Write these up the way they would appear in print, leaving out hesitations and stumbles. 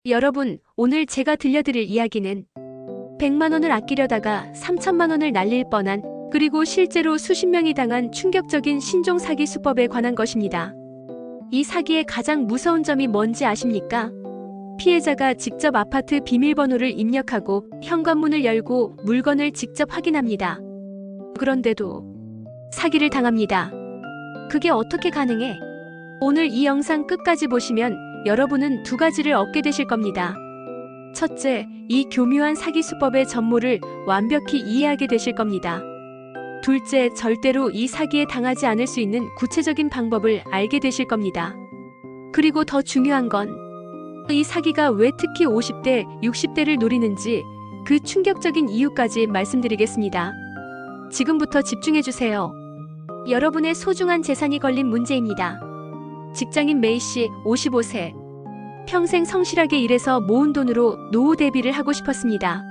여러분, 오늘 제가 들려드릴 이야기는 100만 원을 아끼려다가 3천만 원을 날릴 뻔한, 그리고 실제로 수십 명이 당한 충격적인 신종 사기 수법에 관한 것입니다. 이 사기의 가장 무서운 점이 뭔지 아십니까? 피해자가 직접 아파트 비밀번호를 입력하고 현관문을 열고 물건을 직접 확인합니다. 그런데도 사기를 당합니다. 그게 어떻게 가능해? 오늘 이 영상 끝까지 보시면 여러분은 두 가지를 얻게 되실 겁니다. 첫째, 이 교묘한 사기 수법의 전모를 완벽히 이해하게 되실 겁니다. 둘째, 절대로 이 사기에 당하지 않을 수 있는 구체적인 방법을 알게 되실 겁니다. 그리고 더 중요한 건 이 사기가 왜 특히 50대, 60대를 노리는지 그 충격적인 이유까지 말씀드리겠습니다. 지금부터 집중해주세요. 여러분의 소중한 재산이 걸린 문제입니다. 직장인 메이 씨, 55세. 평생 성실하게 일해서 모은 돈으로 노후 대비를 하고 싶었습니다.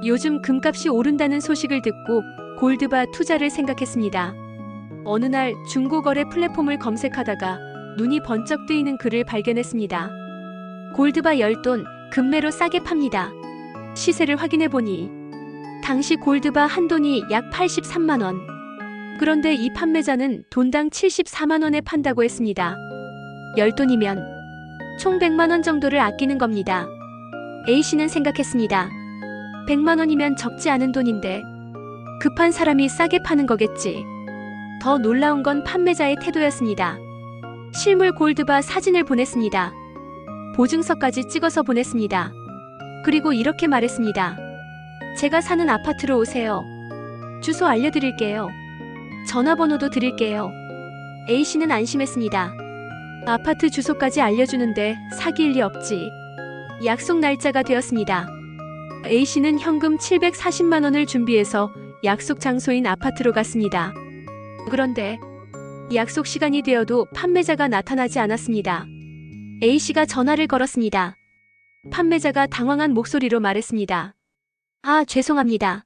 요즘 금값이 오른다는 소식을 듣고 골드바 투자를 생각했습니다. 어느 날 중고거래 플랫폼을 검색하다가 눈이 번쩍 뜨이는 글을 발견했습니다. 골드바 10돈, 금매로 싸게 팝니다. 시세를 확인해보니 당시 골드바 한 돈이 약 83만 원. 그런데 이 판매자는 돈당 74만 원에 판다고 했습니다. 10돈이면 총 100만 원 정도를 아끼는 겁니다. A씨는 생각했습니다. 100만 원이면 적지 않은 돈인데 급한 사람이 싸게 파는 거겠지. 더 놀라운 건 판매자의 태도였습니다. 실물 골드바 사진을 보냈습니다. 보증서까지 찍어서 보냈습니다. 그리고 이렇게 말했습니다. 제가 사는 아파트로 오세요. 주소 알려드릴게요. 전화번호도 드릴게요. A씨는 안심했습니다. 아파트 주소까지 알려주는데 사기일 리 없지. 약속 날짜가 되었습니다. A씨는 현금 740만 원을 준비해서 약속 장소인 아파트로 갔습니다. 그런데 약속 시간이 되어도 판매자가 나타나지 않았습니다. A씨가 전화를 걸었습니다. 판매자가 당황한 목소리로 말했습니다. 아, 죄송합니다.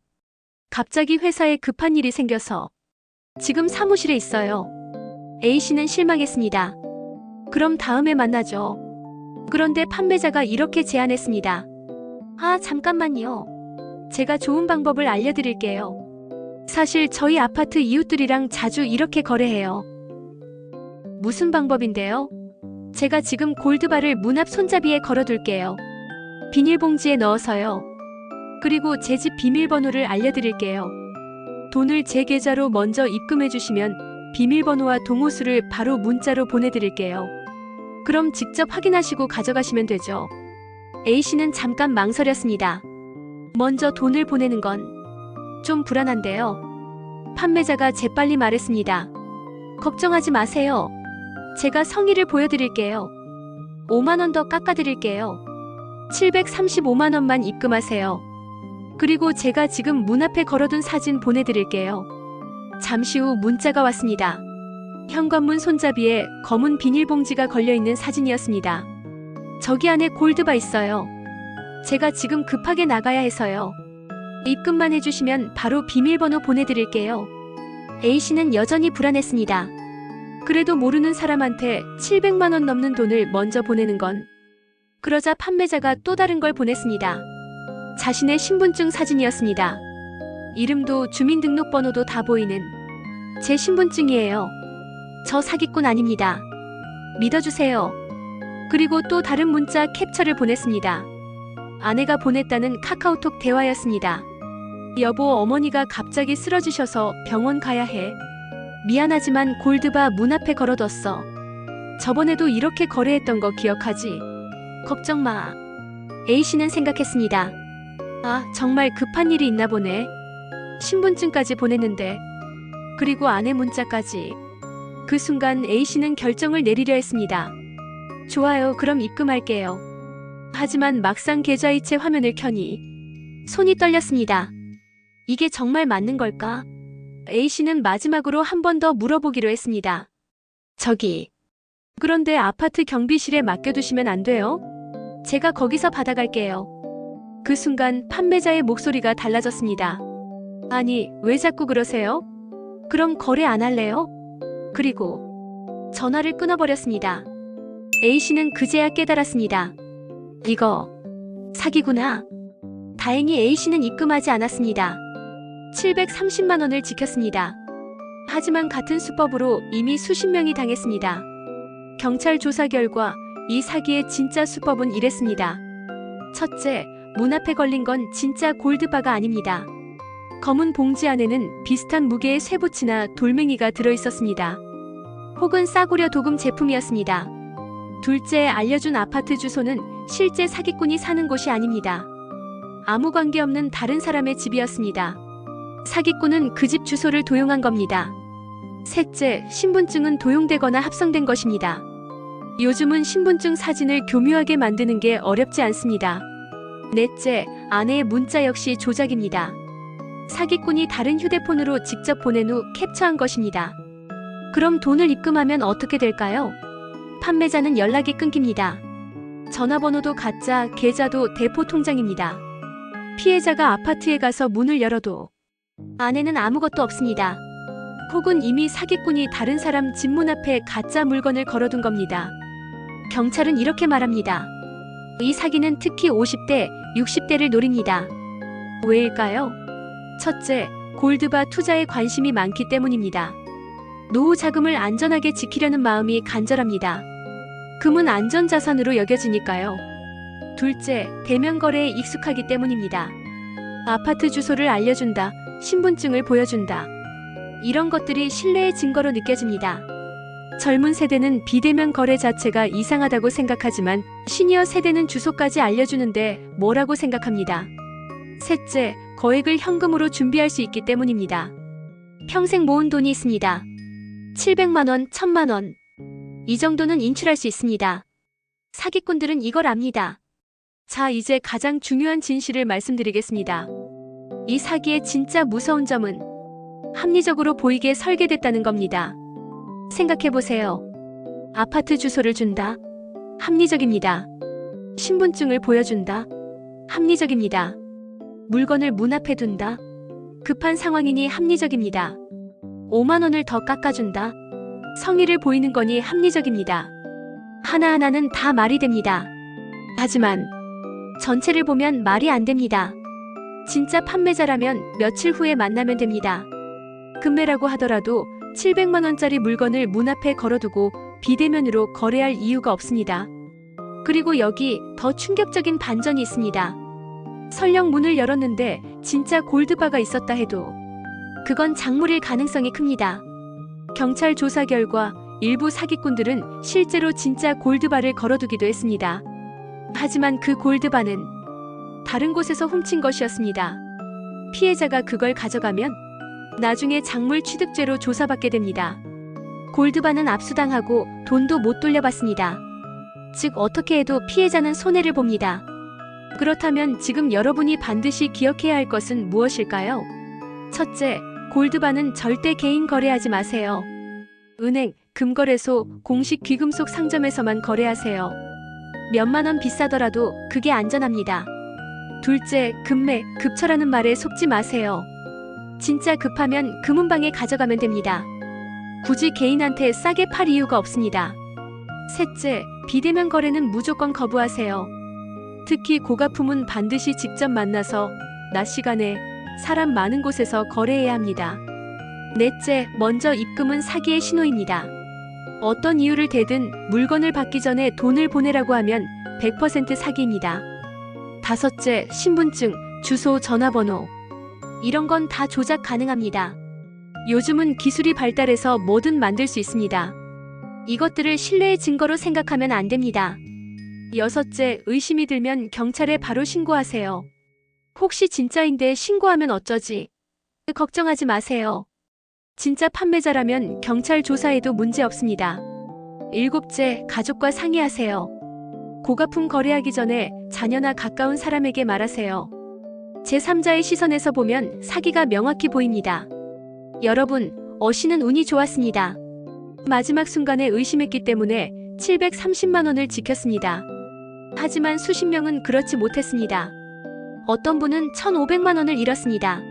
갑자기 회사에 급한 일이 생겨서 지금 사무실에 있어요. A씨는 실망했습니다. 그럼 다음에 만나죠. 그런데 판매자가 이렇게 제안했습니다. 아, 잠깐만요. 제가 좋은 방법을 알려드릴게요. 사실 저희 아파트 이웃들이랑 자주 이렇게 거래해요. 무슨 방법인데요? 제가 지금 골드바를 문 앞 손잡이에 걸어둘게요. 비닐봉지에 넣어서요. 그리고 제 집 비밀번호를 알려드릴게요. 돈을 제 계좌로 먼저 입금해주시면 비밀번호와 동호수를 바로 문자로 보내드릴게요. 그럼 직접 확인하시고 가져가시면 되죠. A씨는 잠깐 망설였습니다. 먼저 돈을 보내는 건 좀 불안한데요. 판매자가 재빨리 말했습니다. 걱정하지 마세요. 제가 성의를 보여드릴게요. 5만 원 더 깎아드릴게요. 735만 원만 입금하세요. 그리고 제가 지금 문 앞에 걸어둔 사진 보내드릴게요. 잠시 후 문자가 왔습니다. 현관문 손잡이에 검은 비닐봉지가 걸려있는 사진이었습니다. 저기 안에 골드바 있어요. 제가 지금 급하게 나가야 해서요. 입금만 해주시면 바로 비밀번호 보내드릴게요. A씨는 여전히 불안했습니다. 그래도 모르는 사람한테 700만 원 넘는 돈을 먼저 보내는 건. 그러자 판매자가 또 다른 걸 보냈습니다. 자신의 신분증 사진이었습니다. 이름도 주민등록번호도 다 보이는 제 신분증이에요. 저 사기꾼 아닙니다. 믿어주세요. 그리고 또 다른 문자 캡처를 보냈습니다. 아내가 보냈다는 카카오톡 대화였습니다. 여보, 어머니가 갑자기 쓰러지셔서 병원 가야 해. 미안하지만 골드바 문 앞에 걸어뒀어. 저번에도 이렇게 거래했던 거 기억하지? 걱정 마. A씨는 생각했습니다. 아, 정말 급한 일이 있나 보네. 신분증까지 보냈는데. 그리고 아내 문자까지. 그 순간 A씨는 결정을 내리려 했습니다. 좋아요, 그럼 입금할게요. 하지만 막상 계좌이체 화면을 켜니 손이 떨렸습니다. 이게 정말 맞는 걸까? A씨는 마지막으로 한 번 더 물어보기로 했습니다. 저기, 그런데 아파트 경비실에 맡겨두시면 안 돼요? 제가 거기서 받아갈게요. 그 순간 판매자의 목소리가 달라졌습니다. 아니, 왜 자꾸 그러세요? 그럼 거래 안 할래요? 그리고 전화를 끊어버렸습니다. A씨는 그제야 깨달았습니다. 이거 사기구나. 다행히 A씨는 입금하지 않았습니다. 730만 원을 지켰습니다. 하지만 같은 수법으로 이미 수십 명이 당했습니다. 경찰 조사 결과 이 사기의 진짜 수법은 이랬습니다. 첫째, 문 앞에 걸린 건 진짜 골드바가 아닙니다. 검은 봉지 안에는 비슷한 무게의 쇠붙이나 돌멩이가 들어있었습니다. 혹은 싸구려 도금 제품이었습니다. 둘째, 알려준 아파트 주소는 실제 사기꾼이 사는 곳이 아닙니다. 아무 관계없는 다른 사람의 집이었습니다. 사기꾼은 그 집 주소를 도용한 겁니다. 셋째, 신분증은 도용되거나 합성된 것입니다. 요즘은 신분증 사진을 교묘하게 만드는 게 어렵지 않습니다. 넷째, 아내의 문자 역시 조작입니다. 사기꾼이 다른 휴대폰으로 직접 보낸 후 캡처한 것입니다. 그럼 돈을 입금하면 어떻게 될까요? 판매자는 연락이 끊깁니다. 전화번호도 가짜, 계좌도 대포 통장입니다. 피해자가 아파트에 가서 문을 열어도 안에는 아무것도 없습니다. 혹은 이미 사기꾼이 다른 사람 집 문 앞에 가짜 물건을 걸어둔 겁니다. 경찰은 이렇게 말합니다. 이 사기는 특히 50대, 60대를 노립니다. 왜일까요? 첫째, 골드바 투자에 관심이 많기 때문입니다. 노후 자금을 안전하게 지키려는 마음이 간절합니다. 금은 안전자산으로 여겨지니까요. 둘째, 대면 거래에 익숙하기 때문입니다. 아파트 주소를 알려준다, 신분증을 보여준다. 이런 것들이 신뢰의 증거로 느껴집니다. 젊은 세대는 비대면 거래 자체가 이상하다고 생각하지만 시니어 세대는 주소까지 알려주는데 뭐라고 생각합니다. 셋째, 거액을 현금으로 준비할 수 있기 때문입니다. 평생 모은 돈이 있습니다. 700만 원, 1000만 원. 이 정도는 인출할 수 있습니다. 사기꾼들은 이걸 압니다. 자, 이제 가장 중요한 진실을 말씀드리겠습니다. 이 사기의 진짜 무서운 점은 합리적으로 보이게 설계됐다는 겁니다. 생각해보세요. 아파트 주소를 준다. 합리적입니다. 신분증을 보여준다. 합리적입니다. 물건을 문 앞에 둔다. 급한 상황이니 합리적입니다. 5만 원을 더 깎아준다. 성의를 보이는 거니 합리적입니다. 하나하나는 다 말이 됩니다. 하지만 전체를 보면 말이 안 됩니다. 진짜 판매자라면 며칠 후에 만나면 됩니다. 금매라고 하더라도 700만 원짜리 물건을 문 앞에 걸어두고 비대면으로 거래할 이유가 없습니다. 그리고 여기 더 충격적인 반전이 있습니다. 설령 문을 열었는데 진짜 골드바가 있었다 해도 그건 작물일 가능성이 큽니다. 경찰 조사 결과 일부 사기꾼들은 실제로 진짜 골드바를 걸어두기도 했습니다. 하지만 그 골드바는 다른 곳에서 훔친 것이었습니다. 피해자가 그걸 가져가면 나중에 작물 취득죄로 조사받게 됩니다. 골드바는 압수당하고 돈도 못 돌려받습니다. 즉 어떻게 해도 피해자는 손해를 봅니다. 그렇다면 지금 여러분이 반드시 기억해야 할 것은 무엇일까요? 첫째, 골드바는 절대 개인 거래하지 마세요. 은행, 금거래소, 공식 귀금속 상점에서만 거래하세요. 몇만 원 비싸더라도 그게 안전합니다. 둘째, 급매, 급처라는 말에 속지 마세요. 진짜 급하면 금은방에 가져가면 됩니다. 굳이 개인한테 싸게 팔 이유가 없습니다. 셋째, 비대면 거래는 무조건 거부하세요. 특히 고가품은 반드시 직접 만나서 낮 시간에 사람 많은 곳에서 거래해야 합니다. 넷째, 먼저 입금은 사기의 신호입니다. 어떤 이유를 대든 물건을 받기 전에 돈을 보내라고 하면 100% 사기입니다. 다섯째, 신분증, 주소, 전화번호. 이런 건 다 조작 가능합니다. 요즘은 기술이 발달해서 뭐든 만들 수 있습니다. 이것들을 신뢰의 증거로 생각하면 안 됩니다. 여섯째, 의심이 들면 경찰에 바로 신고하세요. 혹시 진짜인데 신고하면 어쩌지? 걱정하지 마세요. 진짜 판매자라면 경찰 조사에도 문제 없습니다. 일곱째, 가족과 상의하세요. 고가품 거래하기 전에 자녀나 가까운 사람에게 말하세요. 제3자의 시선에서 보면 사기가 명확히 보입니다. 여러분, 어씨는 운이 좋았습니다. 마지막 순간에 의심했기 때문에 730만 원을 지켰습니다. 하지만 수십 명은 그렇지 못했습니다. 어떤 분은 1,500만 원을 잃었습니다.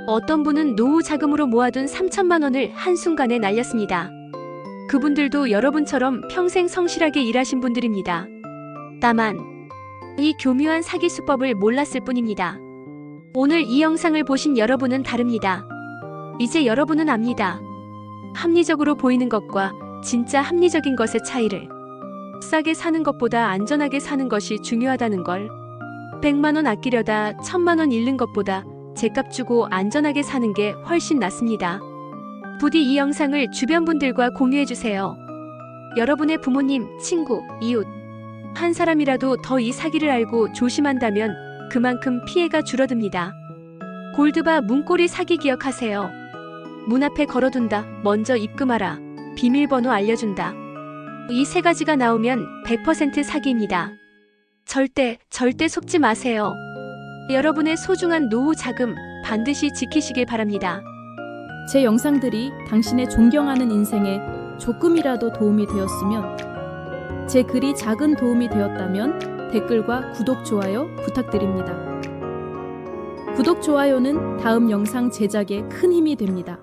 어떤 분은 노후 자금으로 모아둔 3천만 원을 한순간에 날렸습니다. 그분들도 여러분처럼 평생 성실하게 일하신 분들입니다. 다만 이 교묘한 사기 수법을 몰랐을 뿐입니다. 오늘 이 영상을 보신 여러분은 다릅니다. 이제 여러분은 압니다. 합리적으로 보이는 것과 진짜 합리적인 것의 차이를. 싸게 사는 것보다 안전하게 사는 것이 중요하다는 걸. 100만 원 아끼려다 1000만 원 잃는 것보다 제값 주고 안전하게 사는 게 훨씬 낫습니다. 부디 이 영상을 주변 분들과 공유해주세요. 여러분의 부모님, 친구, 이웃 한 사람이라도 더 이 사기를 알고 조심한다면 그만큼 피해가 줄어듭니다. 골드바 문고리 사기 기억하세요. 문 앞에 걸어둔다. 먼저 입금하라. 비밀번호 알려준다. 이 세 가지가 나오면 100% 사기입니다. 절대 속지 마세요. 여러분의 소중한 노후 자금 반드시 지키시길 바랍니다. 제 영상들이 당신의 존경하는 인생에 조금이라도 도움이 되었으면, 제 글이 작은 도움이 되었다면 댓글과 구독, 좋아요 부탁드립니다. 구독, 좋아요는 다음 영상 제작에 큰 힘이 됩니다.